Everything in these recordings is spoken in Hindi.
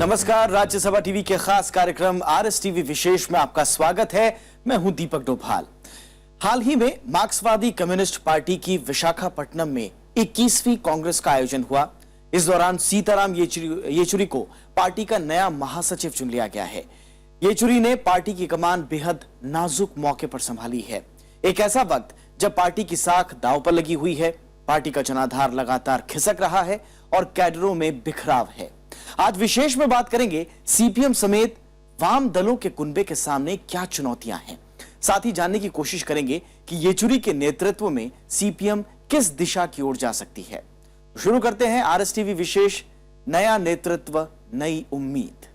नमस्कार, राज्यसभा टीवी के खास कार्यक्रम RSTV विशेष में आपका स्वागत है। मैं हूं दीपक डोभाल। हाल ही में मार्क्सवादी कम्युनिस्ट पार्टी की विशाखापट्टनम में 21वीं कांग्रेस का आयोजन हुआ। इस दौरान सीताराम येचुरी को पार्टी का नया महासचिव चुन लिया गया है। येचुरी ने पार्टी की कमान बेहद नाजुक मौके पर संभाली है। एक ऐसा वक्त जब पार्टी की साख दांव पर लगी हुई है, पार्टी का जनाधार लगातार खिसक रहा है और कैडरों में बिखराव है। आज विशेष में बात करेंगे सीपीएम समेत वाम दलों के कुनबे के सामने क्या चुनौतियां हैं। साथ ही जानने की कोशिश करेंगे कि येचुरी के नेतृत्व में सीपीएम किस दिशा की ओर जा सकती है। शुरू करते हैं RSTV विशेष, नया नेतृत्व नई उम्मीद।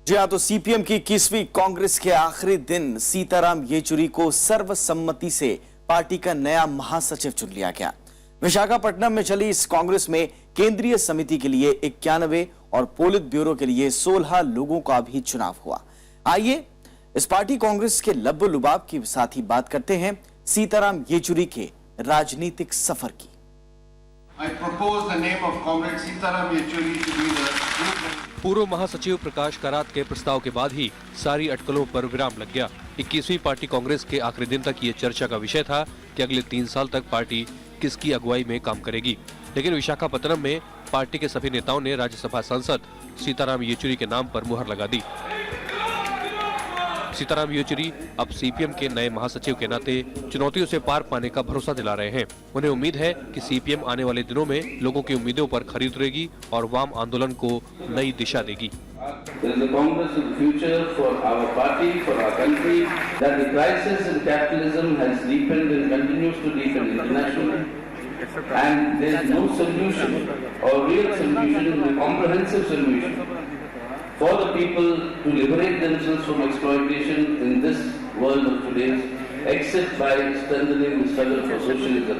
जी हाँ, तो सीपीएम की 21वीं कांग्रेस के आखिरी दिन सीताराम येचुरी को सर्वसम्मति से पार्टी का नया महासचिव चुन लिया गया। विशाखापट्टनम में चली इस कांग्रेस में केंद्रीय समिति के लिए 91 और पोलित ब्यूरो के लिए 16 लोगों का भी चुनाव हुआ। आइए इस पार्टी कांग्रेस के लब्बो लुबाब के साथ ही बात करते हैं सीताराम येचुरी के राजनीतिक सफर की। पूर्व महासचिव प्रकाश करात के प्रस्ताव के बाद ही सारी अटकलों पर विराम लग गया। 21वीं पार्टी कांग्रेस के आखिरी दिन तक ये चर्चा का विषय था कि अगले 3 साल तक पार्टी किसकी अगुवाई में काम करेगी। लेकिन विशाखापट्टनम में पार्टी के सभी नेताओं ने राज्यसभा सांसद सीताराम येचुरी के नाम पर मुहर लगा दी। सीताराम येचुरी अब सीपीएम के नए महासचिव के नाते चुनौतियों से पार पाने का भरोसा दिला रहे हैं। उन्हें उम्मीद है कि सीपीएम आने वाले दिनों में लोगों की उम्मीदों पर खरी उतरेगी और वाम आंदोलन को नई दिशा देगी। for the people to liberate themselves from exploitation in this world of today, except by strengthening the struggle for socialism.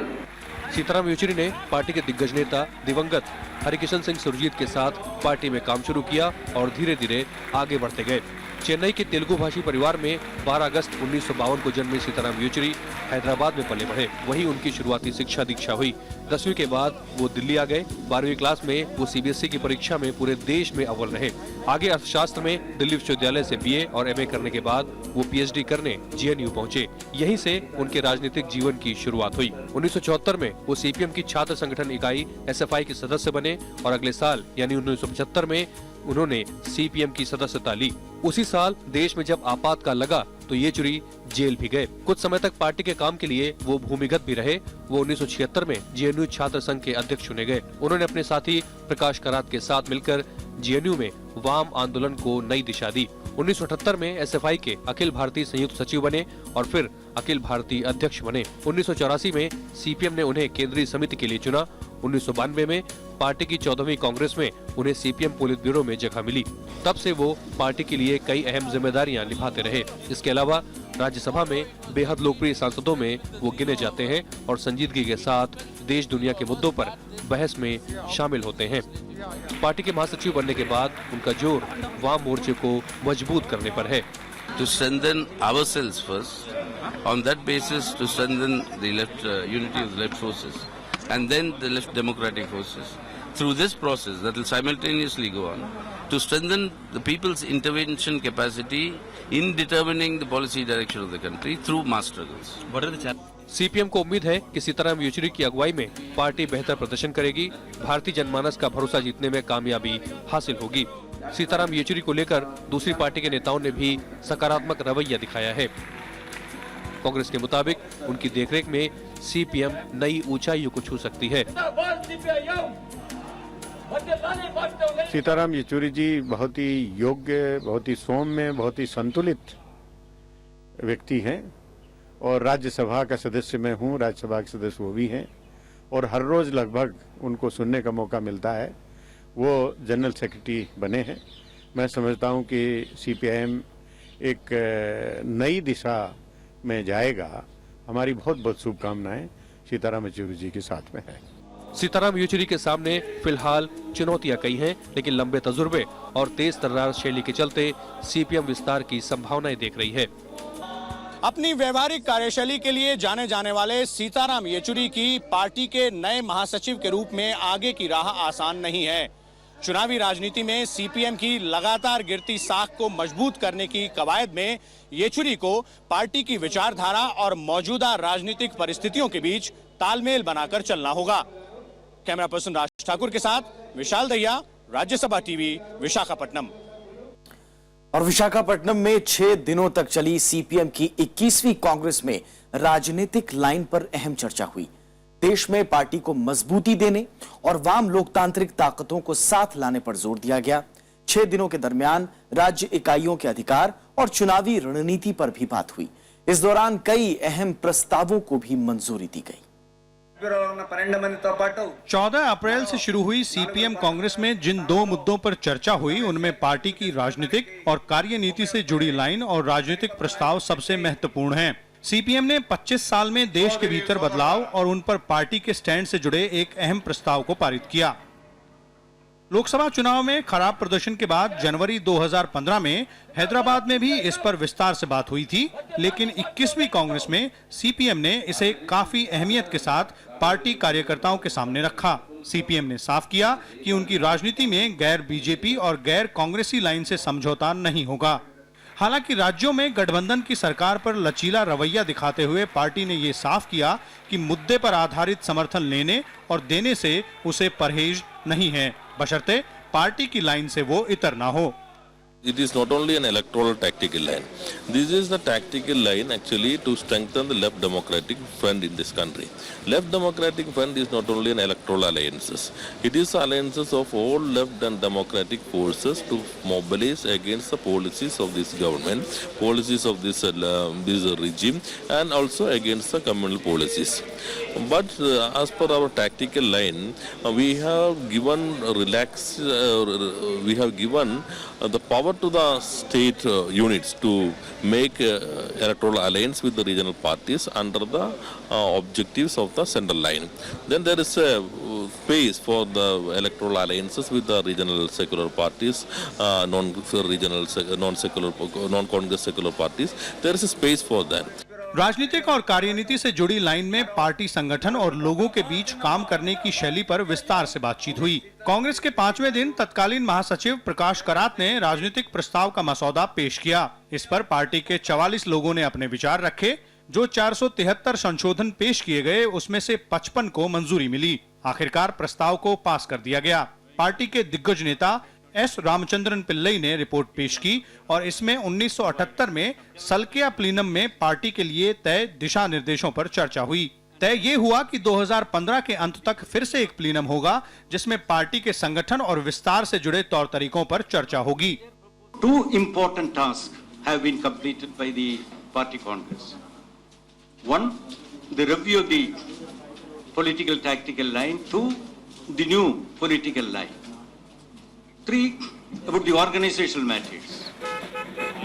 Sitaram Yechury ने पार्टी के दिग्गज नेता दिवंगत हरिकिशन सिंह सुरजीत के साथ पार्टी में काम शुरू किया और धीरे धीरे आगे बढ़ते गए। चेन्नई के तेलुगु भाषी परिवार में 12 अगस्त 1952 को जन्मे सीताराम येचुरी हैदराबाद में पले बढ़े। वहीं उनकी शुरुआती शिक्षा दीक्षा हुई। 10वीं के बाद वो दिल्ली आ गए। 12वीं क्लास में वो सीबीएसई की परीक्षा में पूरे देश में अव्वल रहे। आगे अर्थशास्त्र में दिल्ली विश्वविद्यालय से बीए और एमए करने के बाद वो पीएचडी करने जेएनयू पहुंचे। यहीं से उनके राजनीतिक जीवन की शुरुआत हुई। 1974 में वो सीपीएम की छात्र संगठन इकाई एसएफआई के सदस्य बने और अगले साल यानी 1975 में उन्होंने सीपीएम की सदस्यता ली। उसी साल देश में जब आपातकाल लगा तो येचुरी जेल भी गए। कुछ समय तक पार्टी के काम के लिए वो भूमिगत भी रहे। वो 1976 में जेएनयू छात्र संघ के अध्यक्ष चुने गए। उन्होंने अपने साथी प्रकाश करात के साथ मिलकर जेएनयू में वाम आंदोलन को नई दिशा दी। 1978 में एसएफआई के अखिल भारतीय संयुक्त सचिव बने और फिर अखिल भारतीय अध्यक्ष बने। 1984 में सीपीएम ने उन्हें केंद्रीय समिति के लिए चुना। 1992 में पार्टी की 14वीं कांग्रेस में उन्हें सीपीएम पोलित ब्यूरो में जगह मिली। तब से वो पार्टी के लिए कई अहम जिम्मेदारियां निभाते रहे। इसके अलावा राज्यसभा में बेहद लोकप्रिय सांसदों में वो गिने जाते हैं और संजीदगी के साथ देश दुनिया के मुद्दों पर बहस में शामिल होते हैं। पार्टी के महासचिव बनने के बाद उनका जोर वाम मोर्चे को मजबूत करने पर है। To strengthen ourselves first, on that basis to strengthen the left unity of the left forces, and then the left democratic forces. Through this process that will simultaneously go on, to strengthen the people's intervention capacity in determining the policy direction of the country through mass struggles. What are the challenges? CPM को उम्मीद है कि सीताराम येचुरी की अगुवाई में पार्टी बेहतर प्रदर्शन करेगी, भारतीय जनमानस का भरोसा जीतने में कामयाबी हासिल होगी। सीताराम येचुरी को लेकर दूसरी पार्टी के नेताओं ने भी सकारात्मक रवैया दिखाया है। कांग्रेस के मुताबिक उनकी देखरेख में सीपीएम नई ऊंचाइयों को छू सकती है। सीताराम येचुरी जी बहुत ही योग्य, बहुत ही सौम्य, बहुत ही संतुलित व्यक्ति हैं और राज्यसभा का सदस्य मैं हूं, राज्यसभा के सदस्य वो भी हैं और हर रोज लगभग उनको सुनने का मौका मिलता है। वो जनरल सेक्रेटरी बने हैं। मैं समझता हूं कि सीपीआईएम एक नई दिशा में जाएगा। हमारी बहुत बहुत शुभकामनाएं सीताराम येचुरी जी के साथ में है। सीताराम येचुरी के सामने फिलहाल चुनौतियां कई हैं, लेकिन लंबे तजुर्बे और तेज तर्रार शैली के चलते सीपीएम विस्तार की संभावनाएं देख रही है। अपनी व्यवहारिक कार्यशैली के लिए जाने जाने वाले सीताराम येचुरी की पार्टी के नए महासचिव के रूप में आगे की राह आसान नहीं है। चुनावी राजनीति में सीपीएम की लगातार गिरती साख को मजबूत करने की कवायद में येचुरी को पार्टी की विचारधारा और मौजूदा राजनीतिक परिस्थितियों के बीच तालमेल बनाकर चलना होगा। कैमरा पर्सन राज ठाकुर के साथ विशाल दहिया, राज्यसभा टीवी, विशाखापट्टनम। और विशाखापट्टनम में 6 दिनों तक चली सीपीएम की 21वीं कांग्रेस में राजनीतिक लाइन पर अहम चर्चा हुई। देश में पार्टी को मजबूती देने और वाम लोकतांत्रिक ताकतों को साथ लाने पर जोर दिया गया। 6 दिनों के दरमियान राज्य इकाइयों के अधिकार और चुनावी रणनीति पर भी बात हुई। इस दौरान कई अहम प्रस्तावों को भी मंजूरी दी गई। 14 अप्रैल से शुरू हुई सीपीएम कांग्रेस में जिन 2 मुद्दों पर चर्चा हुई, उनमें पार्टी की राजनीतिक और कार्यनीति से जुड़ी लाइन और राजनीतिक प्रस्ताव सबसे महत्वपूर्ण हैं। सीपीएम ने 25 साल में देश के भीतर बदलाव और उन पर पार्टी के स्टैंड से जुड़े एक अहम प्रस्ताव को पारित किया। लोकसभा चुनाव में खराब प्रदर्शन के बाद जनवरी 2015 में हैदराबाद में भी इस पर विस्तार से बात हुई थी, लेकिन 21वीं कांग्रेस में सीपीएम ने इसे काफी अहमियत के साथ पार्टी कार्यकर्ताओं के सामने रखा। सीपीएम ने साफ किया कि उनकी राजनीति में गैर बीजेपी और गैर कांग्रेसी लाइन से समझौता नहीं होगा। हालांकि राज्यों में गठबंधन की सरकार पर लचीला रवैया दिखाते हुए पार्टी ने ये साफ किया कि मुद्दे पर आधारित समर्थन लेने और देने से उसे परहेज नहीं है, बशर्ते पार्टी की लाइन से वो इतर ना हो। It is not only an electoral tactical line. This is the tactical line actually to strengthen the left democratic front in this country. Left democratic front is not only an electoral alliances. It is alliances of all left and democratic forces to mobilize against the policies of this government, policies of this regime, and also against the communal policies. But as per our tactical line, we have given the power to the state units to make electoral alliance with the regional parties under the objectives of the central line. Then there is a space for the electoral alliances with the regional secular parties, non-Congress secular parties. There is a space for that. राजनीतिक और कार्यनीति से जुड़ी लाइन में पार्टी संगठन और लोगों के बीच काम करने की शैली पर विस्तार से बातचीत हुई। कांग्रेस के 5वें दिन तत्कालीन महासचिव प्रकाश करात ने राजनीतिक प्रस्ताव का मसौदा पेश किया। इस पर पार्टी के 44 लोगों ने अपने विचार रखे। जो 473 संशोधन पेश किए गए, उसमें से 55 को मंजूरी मिली। आखिरकार प्रस्ताव को पास कर दिया गया। पार्टी के दिग्गज नेता एस रामचंद्रन पिल्लई ने रिपोर्ट पेश की और इसमें 1978 में सल्किया प्लीनम में पार्टी के लिए तय दिशा निर्देशों पर चर्चा हुई। तय ये हुआ कि 2015 के अंत तक फिर से एक प्लीनम होगा, जिसमें पार्टी के संगठन और विस्तार से जुड़े तौर तरीकों पर चर्चा होगी। 2 important tasks have been completed by the party congress. 1, the review of the political tactical line. 2, the new political line. 3, about the organizational matters.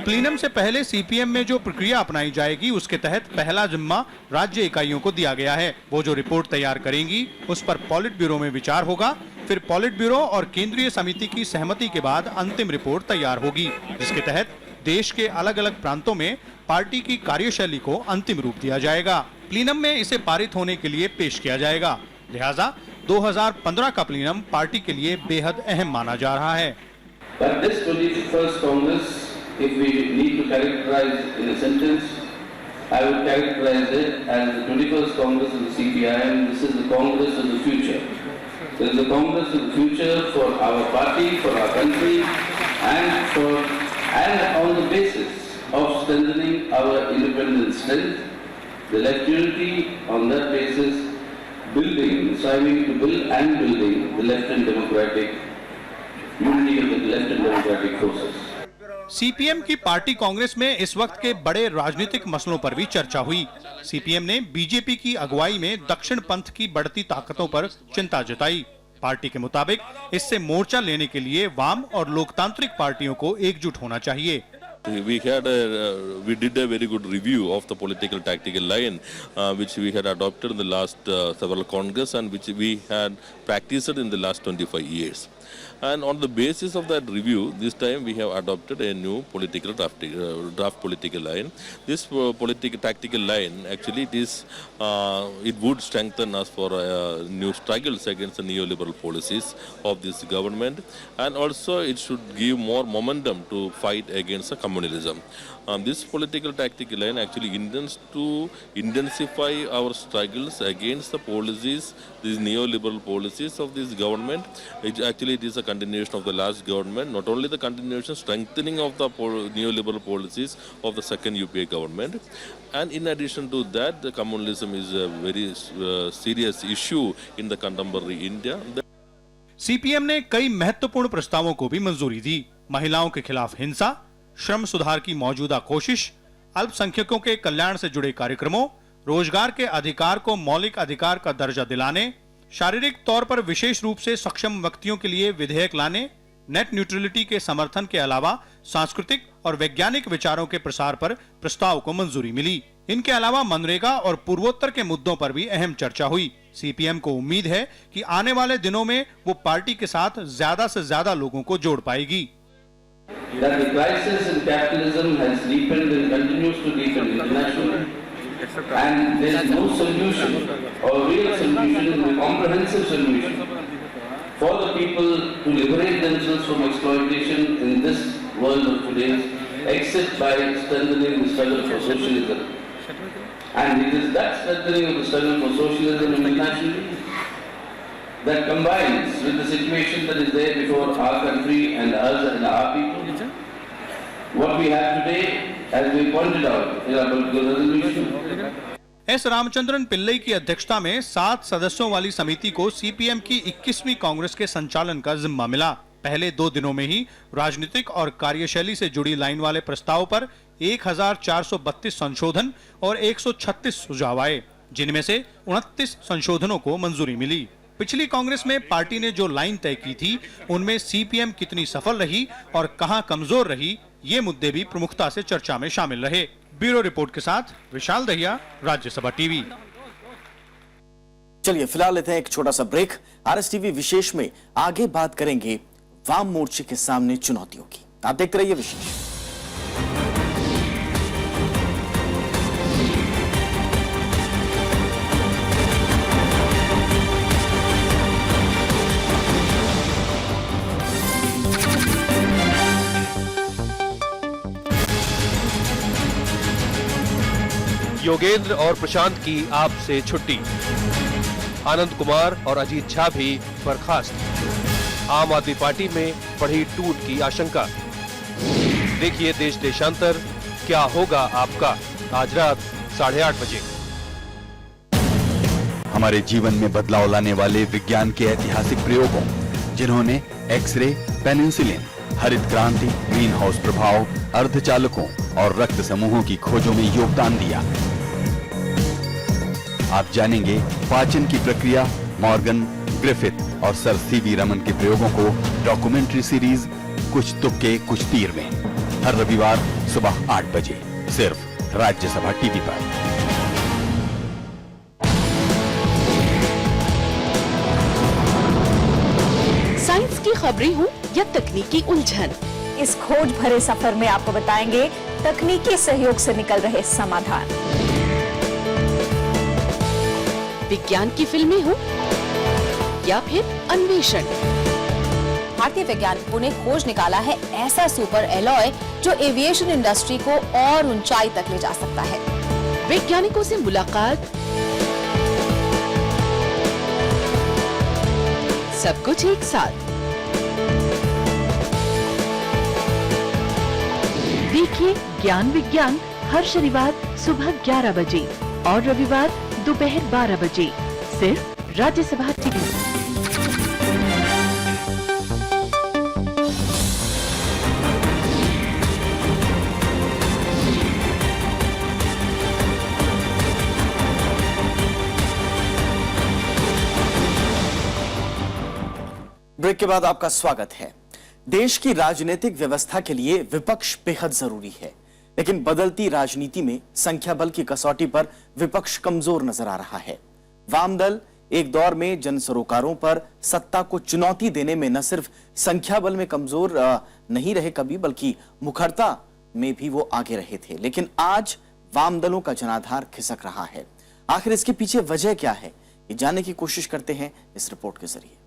प्लीनम से पहले सीपीएम में जो प्रक्रिया अपनाई जाएगी, उसके तहत पहला जिम्मा राज्य इकाइयों को दिया गया है। वो जो रिपोर्ट तैयार करेंगी, उस पर पॉलिट ब्यूरो में विचार होगा। फिर पॉलिट ब्यूरो और केंद्रीय समिति की सहमति के बाद अंतिम रिपोर्ट तैयार होगी, जिसके तहत देश के अलग अलग प्रांतों में पार्टी की कार्यशैली को अंतिम रूप दिया जाएगा। प्लीनम में इसे पारित होने के लिए पेश किया जाएगा। लिहाजा 2015 का प्लीनम पार्टी के लिए बेहद अहम माना जा रहा है। But this 21st Congress, if we need to characterize in a sentence, I would characterize it as the 21st Congress of the CPIM. This is the Congress of the future. This is the Congress of the future for our party, for our country, and on the basis of strengthening our independent strength, the left unity on that basis, striving to build and building the left and democratic unity of the left and democratic forces. CPM की पार्टी कांग्रेस में इस वक्त के बड़े राजनीतिक मसलों पर भी चर्चा हुई। सीपीएम ने बीजेपी की अगुवाई में दक्षिण पंथ की बढ़ती ताकतों पर चिंता जताई। पार्टी के मुताबिक इससे मोर्चा लेने के लिए वाम और लोकतांत्रिक पार्टियों को एकजुट होना चाहिए। We did a very good review of the political tactical line, which we had adopted in the last several Congress and which we had practiced in the last 25 years. And on the basis of that review, this time we have adopted a new political draft political line. This political tactical line, actually, it would strengthen us for new struggles against the neoliberal policies of this government, and also it should give more momentum to fight against the communalism. This political tactical line actually intends to intensify our struggles against the policies, these neoliberal policies of this government. It is a continuation of the last government, not only the continuation, strengthening of the neoliberal policies of the second UPA government. And in addition to that, the communalism is a very serious issue in the contemporary India. CPM ने कई महत्वपूर्ण प्रस्तावों को भी मंजूरी दी। महिलाओं के खिलाफ हिंसा, श्रम सुधार की मौजूदा कोशिश, अल्पसंख्यकों के कल्याण से जुड़े कार्यक्रमों, रोजगार के अधिकार को मौलिक अधिकार का दर्जा दिलाने, शारीरिक तौर पर विशेष रूप से सक्षम व्यक्तियों के लिए विधेयक लाने, नेट न्यूट्रलिटी के समर्थन के अलावा सांस्कृतिक और वैज्ञानिक विचारों के प्रसार पर प्रस्ताव को मंजूरी मिली। इनके अलावा मनरेगा और पूर्वोत्तर के मुद्दों पर भी अहम चर्चा हुई। सीपीएम को उम्मीद है कि आने वाले दिनों में वो पार्टी के साथ ज्यादा से ज्यादा लोगों को जोड़ पाएगी। That the crisis in capitalism has deepened and continues to deepen internationally, and there is no solution or real solution, a comprehensive solution for the people to liberate themselves from exploitation in this world of today, except by strengthening the struggle for socialism. And it is that strengthening of the struggle for socialism internationally that combines with the situation that is there before our country and us and our people. What we have today, as we pointed out in our political resolution. S Ramachandran Pillai की अध्यक्षता में 7 सदस्यों वाली समिति को सीपीएम की 21वीं कांग्रेस के संचालन का जिम्मा मिला। पहले 2 दिनों में ही राजनीतिक और कार्यशैली से जुड़ी लाइन वाले प्रस्ताव पर 1432 संशोधन और 136 सुझाव आए, जिनमें से 29 संशोधनों को मंजूरी मिली। पिछली कांग्रेस में पार्टी ने जो लाइन तय की थी, उनमें सीपीएम कितनी सफल रही और कहां कमजोर रही, ये मुद्दे भी प्रमुखता से चर्चा में शामिल रहे। ब्यूरो रिपोर्ट के साथ विशाल दहिया, राज्यसभा टीवी। चलिए फिलहाल लेते हैं एक छोटा सा ब्रेक। आरएसटीवी विशेष में आगे बात करेंगे वाम मोर्चे के सामने चुनौतियों की। आप देखते रहिए विशेष। योगेंद्र और प्रशांत की आपसे छुट्टी, आनंद कुमार और अजीत झा भी बर्खास्त। आम आदमी पार्टी में बढ़ी टूट की आशंका। देखिए देश देशांतर, क्या होगा आपका, आज रात 8:30 बजे। हमारे जीवन में बदलाव लाने वाले विज्ञान के ऐतिहासिक प्रयोगों, जिन्होंने एक्सरे, पेनिसिलिन, हरित क्रांति, ग्रीन हाउस प्रभाव, अर्धचालकों और रक्त समूहों की खोजों में योगदान दिया। आप जानेंगे पाचन की प्रक्रिया, मॉर्गन, ग्रिफिथ और सर सीवी रमन के प्रयोगों को डॉक्यूमेंट्री सीरीज कुछ तुक्के कुछ तीर में, हर रविवार सुबह 8 बजे सिर्फ राज्यसभा टीवी पर। साइंस की खबरें हो या तकनीकी उलझन, इस खोज भरे सफर में आपको बताएंगे तकनीकी सहयोग से निकल रहे समाधान। विज्ञान की फिल्में हो या फिर अन्वेषण, भारतीय वैज्ञानिकों ने खोज निकाला है ऐसा सुपर एलॉय जो एविएशन इंडस्ट्री को और ऊंचाई तक ले जा सकता है। वैज्ञानिकों से मुलाकात, सब कुछ एक साथ। देखिए ज्ञान विज्ञान हर शनिवार सुबह 11 बजे और रविवार दोपहर 12 बजे सिर्फ राज्यसभा टीवी। ब्रेक के बाद आपका स्वागत है। देश की राजनीतिक व्यवस्था के लिए विपक्ष बेहद जरूरी है, लेकिन बदलती राजनीति में संख्या बल की कसौटी पर विपक्ष कमजोर नजर आ रहा है। वाम दल एक दौर में जन सरोकारों पर सत्ता को चुनौती देने में न सिर्फ संख्या बल में कमजोर नहीं रहे कभी, बल्कि मुखरता में भी वो आगे रहे थे। लेकिन आज वाम दलों का जनाधार खिसक रहा है। आखिर इसके पीछे वजह क्या है, ये जानने की कोशिश करते हैं इस रिपोर्ट के जरिए।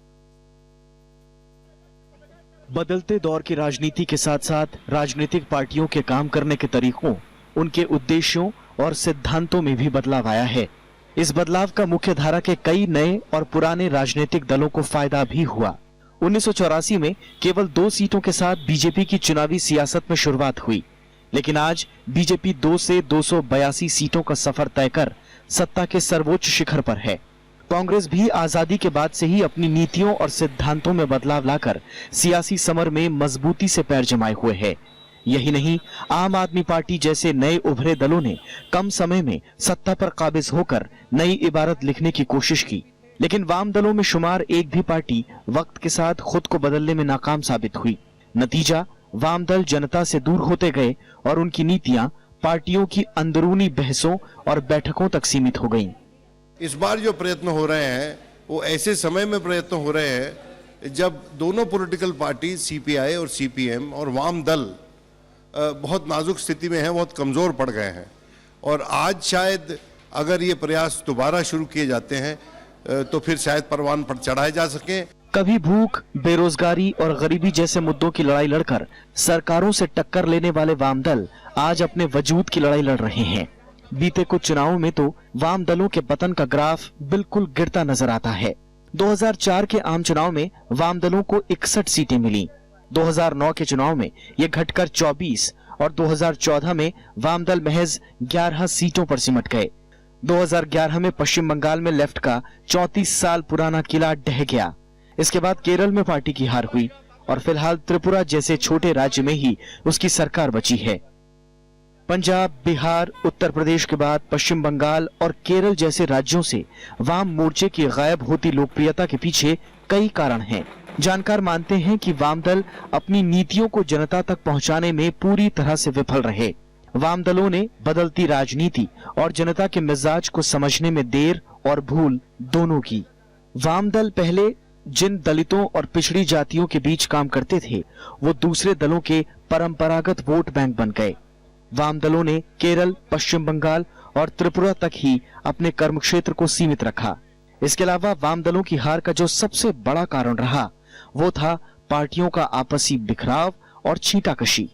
बदलते दौर की राजनीति के साथ साथ राजनीतिक पार्टियों के काम करने के तरीकों, उनके उद्देश्यों और सिद्धांतों में भी बदलाव आया है। इस बदलाव का मुख्य धारा के कई नए और पुराने राजनीतिक दलों को फायदा भी हुआ। 1984 में केवल 2 सीटों के साथ बीजेपी की चुनावी सियासत में शुरुआत हुई, लेकिन आज बीजेपी 2 से 282 सीटों का सफर तय कर सत्ता के सर्वोच्च शिखर पर है। कांग्रेस भी आजादी के बाद से ही अपनी नीतियों और सिद्धांतों में बदलाव लाकर सियासी समर में मजबूती से पैर जमाए हुए है। यही नहीं, आम आदमी पार्टी जैसे नए उभरे दलों ने कम समय में सत्ता पर काबिज होकर नई इबारत लिखने की कोशिश की, लेकिन वाम दलों में शुमार एक भी पार्टी वक्त के साथ खुद को बदलने में नाकाम साबित हुई। नतीजा, वाम दल जनता से दूर होते गए और उनकी नीतियां पार्टियों की अंदरूनी बहसों और बैठकों तक सीमित हो गईं। इस बार जो प्रयत्न हो रहे हैं वो ऐसे समय में प्रयत्न हो रहे हैं जब दोनों पॉलिटिकल पार्टी सीपीआई और सीपीएम और वाम दल बहुत नाजुक स्थिति में हैं, बहुत कमज़ोर पड़ गए हैं। और आज शायद अगर ये प्रयास दोबारा शुरू किए जाते हैं तो फिर शायद परवान पर चढ़ाए जा सकें। कभी भूख, बेरोजगारी और गरीबी जैसे मुद्दों की लड़ाई लड़कर सरकारों से टक्कर लेने वाले वाम दल आज अपने वजूद की लड़ाई लड़ रहे हैं। बीते कुछ चुनावों में तो वाम दलों के पतन का ग्राफ बिल्कुल गिरता नजर आता है। 2004 के आम चुनाव में वाम दलों को 61 सीटें मिली। 2009 के चुनाव में ये घटकर 24 और 2014 में वाम दल महज 11 सीटों पर सिमट गए। 2011 में पश्चिम बंगाल में लेफ्ट का 34 साल पुराना किला ढह गया। इसके बाद केरल में पार्टी की हार हुई और फिलहाल त्रिपुरा जैसे छोटे राज्य में ही उसकी सरकार बची है। पंजाब, बिहार, उत्तर प्रदेश के बाद पश्चिम बंगाल और केरल जैसे राज्यों से वाम मोर्चे की गायब होती लोकप्रियता के पीछे कई कारण हैं। जानकार मानते हैं कि वाम दल अपनी नीतियों को जनता तक पहुंचाने में पूरी तरह से विफल रहे। वाम दलों ने बदलती राजनीति और जनता के मिजाज को समझने में देर और भूल दोनों की। वाम दल पहले जिन दलितों और पिछड़ी जातियों के बीच काम करते थे, वो दूसरे दलों के परंपरागत वोट बैंक बन गए। वाम दलों ने केरल, पश्चिम बंगाल और त्रिपुरा तक ही अपने कर्मक्षेत्र को सीमित रखा। इसके अलावा वाम दलों की हार का जो सबसे बड़ा कारण रहा, वो था पार्टियों का आपसी बिखराव और छींटाकशी।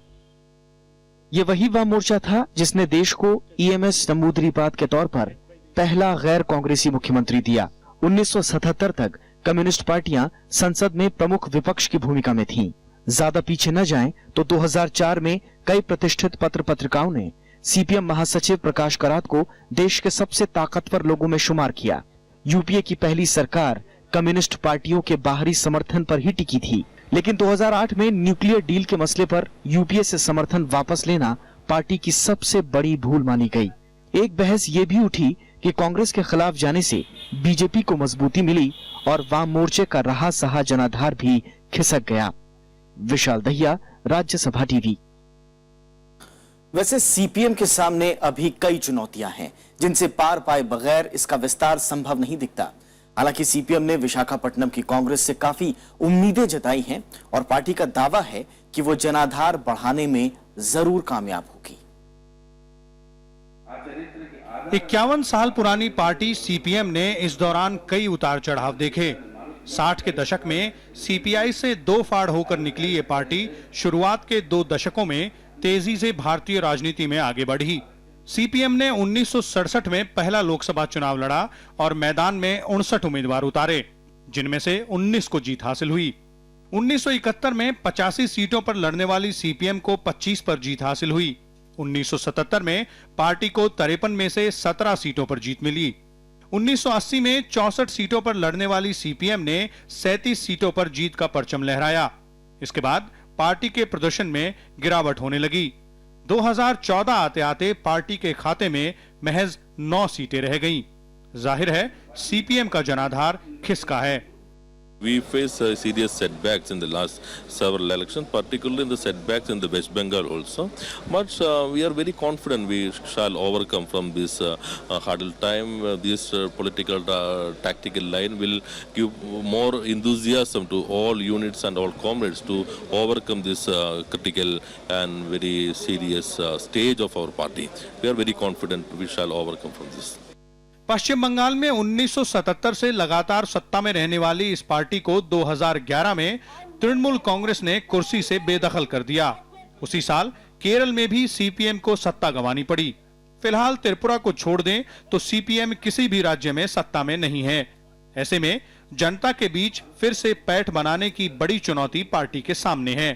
ये वही वाम मोर्चा था जिसने देश को ईएमएस नमूदरीपात के तौर पर पहला गैर कांग्रेसी मुख्यमंत्री दिया। 1977 तक कम्युनिस्ट पार्टियां संसद में प्रमुख विपक्ष की भूमिका में थीं। ज्यादा पीछे न जाएं तो 2004 में कई प्रतिष्ठित पत्र पत्रिकाओं ने सीपीएम महासचिव प्रकाश करात को देश के सबसे ताकतवर लोगों में शुमार किया। यूपीए की पहली सरकार कम्युनिस्ट पार्टियों के बाहरी समर्थन पर ही टिकी थी, लेकिन 2008 में न्यूक्लियर डील के मसले पर यूपीए से समर्थन वापस लेना पार्टी की सबसे बड़ी भूल मानी गई। एक बहस ये भी उठी कि कांग्रेस के खिलाफ जाने से बीजेपी को मजबूती मिली और वाम मोर्चे का रहा सहा जनाधार भी खिसक गया। विशाल दहिया, राज्यसभा टीवी। वैसे सीपीएम के सामने अभी कई चुनौतियां हैं जिनसे पार पाए बगैर इसका विस्तार संभव नहीं दिखता। हालांकि सीपीएम ने विशाखापट्टनम की कांग्रेस से काफी उम्मीदें जताई हैं और पार्टी का दावा है कि वो जनाधार बढ़ाने में जरूर कामयाब होगी। 51 साल पुरानी पार्टी सीपीएम ने इस दौरान कई उतार चढ़ाव देखे। 60 के दशक में सीपीआई से दो फाड़ होकर निकली ये पार्टी शुरुआत के 2 दशकों में तेजी से भारतीय राजनीति में आगे बढ़ी। सीपीएम ने 1967 में पहला लोकसभा चुनाव लड़ा और मैदान में 59 उम्मीदवार उतारे, जिनमें से 19 को जीत हासिल हुई। 1971 में 85 सीटों पर लड़ने वाली सीपीएम को 25 पर जीत हासिल हुई। 1977 में पार्टी को 53 में से 17 सीटों पर जीत मिली। 1980 में 64 सीटों पर लड़ने वाली सीपीएम ने 37 सीटों पर जीत का परचम लहराया। इसके बाद पार्टी के प्रदर्शन में गिरावट होने लगी। 2014 आते आते पार्टी के खाते में महज 9 सीटें रह गईं। जाहिर है सीपीएम का जनाधार खिसका है। We face serious setbacks in the last several elections, particularly in the setbacks in the West Bengal also. But we are very confident we shall overcome from this hurdle time. This political tactical line will give more enthusiasm to all units and all comrades to overcome this critical and very serious stage of our party. We are very confident we shall overcome from this. पश्चिम बंगाल में 1977 से लगातार सत्ता में रहने वाली इस पार्टी को 2011 में तृणमूल कांग्रेस ने कुर्सी से बेदखल कर दिया। उसी साल केरल में भी सीपीएम को सत्ता गंवानी पड़ी। फिलहाल त्रिपुरा को छोड़ दें तो सीपीएम किसी भी राज्य में सत्ता में नहीं है। ऐसे में जनता के बीच फिर से पैठ बनाने की बड़ी चुनौती पार्टी के सामने है।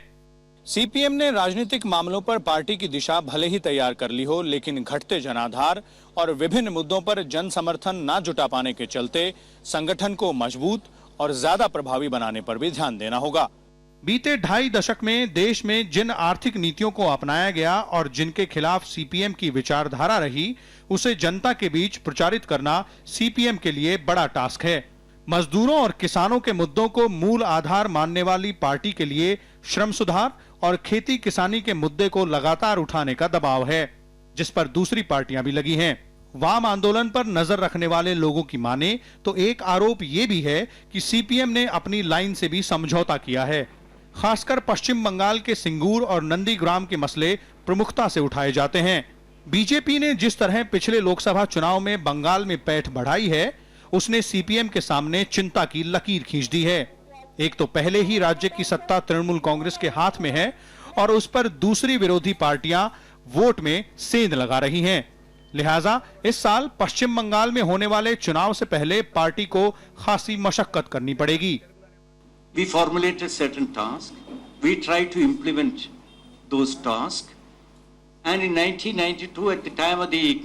सीपीएम ने राजनीतिक मामलों पर पार्टी की दिशा भले ही तैयार कर ली हो, लेकिन घटते जनाधार और विभिन्न मुद्दों पर जन समर्थन न जुटा पाने के चलते संगठन को मजबूत और ज्यादा प्रभावी बनाने पर भी ध्यान देना होगा। बीते 2.5 दशक में देश में जिन आर्थिक नीतियों को अपनाया गया और जिनके खिलाफ सीपीएम की विचारधारा रही, उसे जनता के बीच प्रचारित करना सीपीएम के लिए बड़ा टास्क है। मजदूरों और किसानों के मुद्दों को मूल आधार मानने वाली पार्टी के लिए श्रम सुधार और खेती किसानी के मुद्दे को लगातार उठाने का दबाव है, जिस पर दूसरी पार्टियां भी लगी हैं। वाम आंदोलन पर नजर रखने वाले लोगों की माने तो एक आरोप ये भी है कि सीपीएम ने अपनी लाइन से भी समझौता किया है। खासकर पश्चिम बंगाल के सिंगूर और नंदीग्राम के मसले प्रमुखता से उठाए जाते हैं। बीजेपी ने जिस तरह पिछले लोकसभा चुनाव में बंगाल में पैठ बढ़ाई है, उसने सीपीएम के सामने चिंता की लकीर खींच दी है। एक तो पहले ही राज्य की सत्ता तृणमूल कांग्रेस के हाथ में है और उस पर दूसरी विरोधी पार्टियां वोट में सेंध लगा रही हैं। लिहाजा इस साल पश्चिम बंगाल में होने वाले चुनाव से पहले पार्टी को खासी मशक्कत करनी पड़ेगी। We formulated certain tasks. We tried to implement those tasks. And in 1992, at the time of the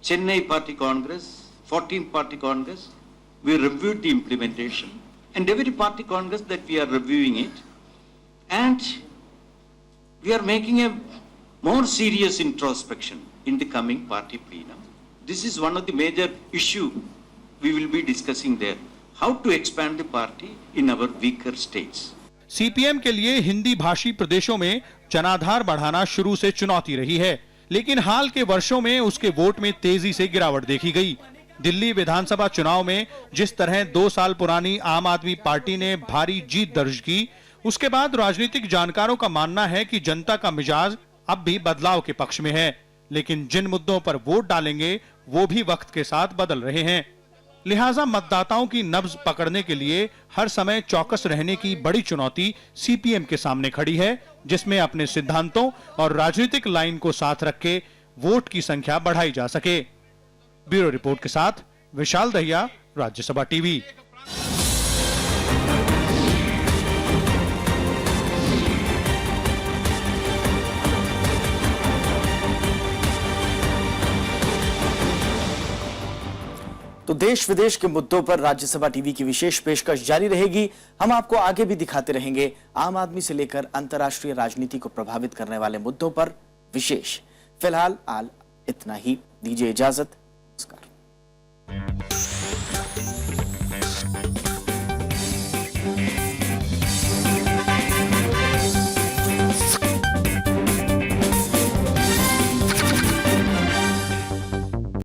Chennai Party Congress, 14th Party Congress, we reviewed the implementation. And every party Congress that we are reviewing it. And we are making a more serious introspection in the coming party plenum. This is one of the major issues we will be discussing there. How to expand the party in our weaker states. CPM के लिए हिंदी भाषी प्रदेशों में जनाधार बढ़ाना शुरू से चुनौती रही है, लेकिन हाल के वर्षों में उसके वोट में तेजी से गिरावट देखी गई। दिल्ली विधानसभा चुनाव में जिस तरह 2 साल पुरानी आम आदमी पार्टी ने भारी जीत दर्ज की, उसके बाद राजनीतिक जानकारों का मानना है कि जनता का मिजाज अब भी बदलाव के पक्ष में है, लेकिन जिन मुद्दों पर वोट डालेंगे वो भी वक्त के साथ बदल रहे हैं। लिहाजा मतदाताओं की नब्ज पकड़ने के लिए हर समय चौकस रहने की बड़ी चुनौती सीपीएम के सामने खड़ी है, जिसमें अपने सिद्धांतों और राजनीतिक लाइन को साथ रख के वोट की संख्या बढ़ाई जा सके। ब्यूरो रिपोर्ट के साथ विशाल दहिया, राज्यसभा टीवी। तो देश विदेश के मुद्दों पर राज्यसभा टीवी की विशेष पेशकश जारी रहेगी। हम आपको आगे भी दिखाते रहेंगे आम आदमी से लेकर अंतर्राष्ट्रीय राजनीति को प्रभावित करने वाले मुद्दों पर विशेष। फिलहाल इतना ही, दीजिए इजाजत।